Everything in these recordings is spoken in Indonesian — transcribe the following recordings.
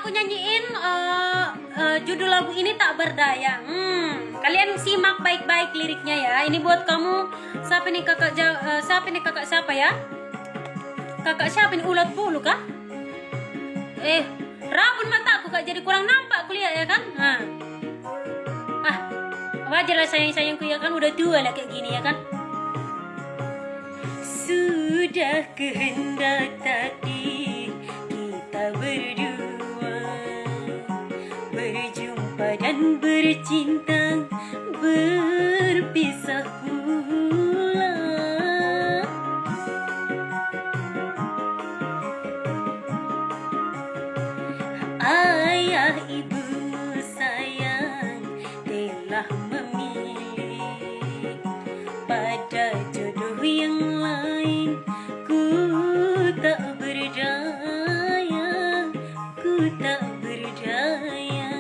aku nyanyiin judul lagu ini Tak Berdaya. Kalian simak baik-baik liriknya ya. Ini buat kamu. Siapa nih kakak? Kakak siapa ya? Kakak siapa nih, ulat bulu kah? Rabun mataku kak, jadi kurang nampak kuliah ya kan? Wajar lah sayang-sayangku ya kan, udah tua lah kayak gini ya kan. Sudah kehendak takdir kita berdua berjumpa dan bercinta, berpisah pula. Ayah ibumu sayang telah memilih pada jodoh yang lain. Ku tak berdaya, ku tak berdaya.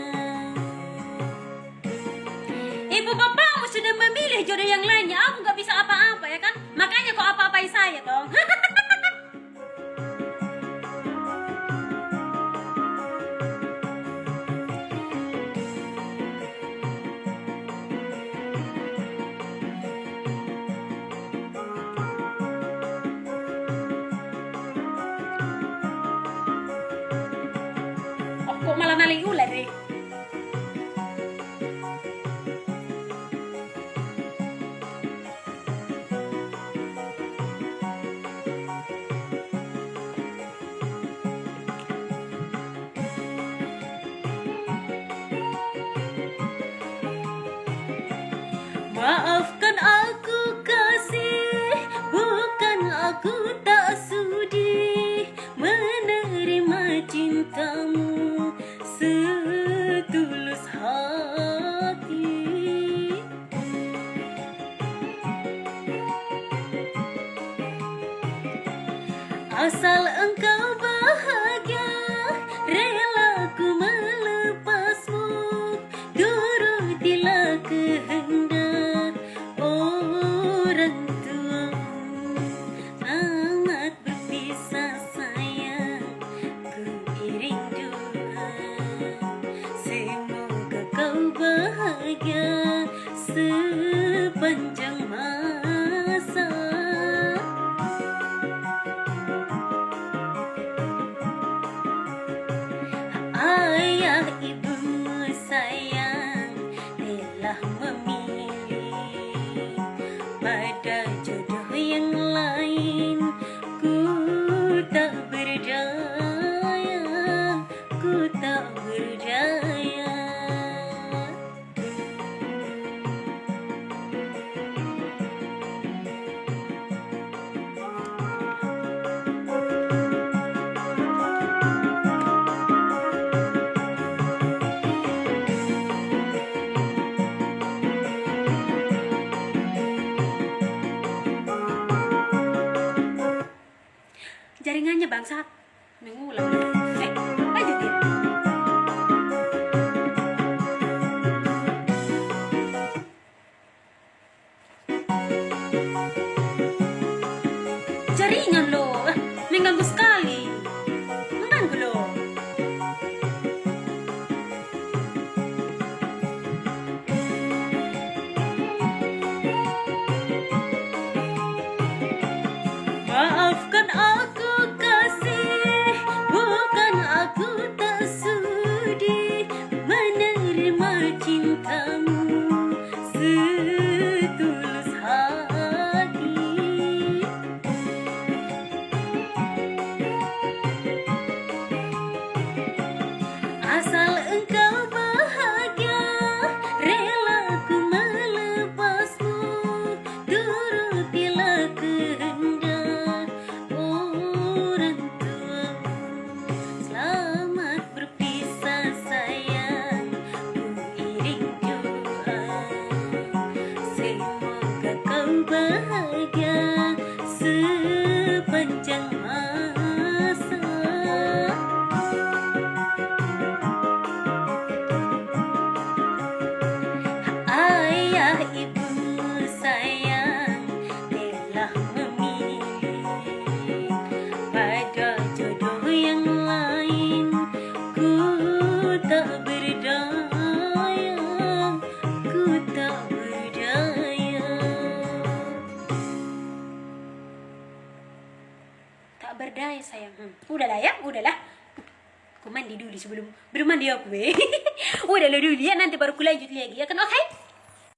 Ibu bapakmu sudah memilih jodoh yang lainnya. Aku gak bisa apa-apa ya kan. Makanya kau apa-apain saya dong. Kok malah naling ular deh. Maafkan aku kasih, bukan aku tak sudi menerima cintamu setulus hati. Asal engkau bahagia, rela ku melepasmu, turutilah kehendak orang tuamu. Amat berpisah sayang, ku iring doa, semoga kau bahagia sepanjang masa. Ayah ibumu sayang telah memilih pada jodoh yang lain. Ku tak berdaya, ku tak berdaya. Jaringannya bangsat. Mengulang. Ayo dia. Jaringan loh. Mengganggu sekali. Mengganggu loh. Maafkan aku kasih, bukan berdaya sayang. Udahlah ya, udahlah. Aku mandi dulu sebelum mandi aku. Udahlah dulu ya, nanti baru ku lanjut lagi ya kan, oke?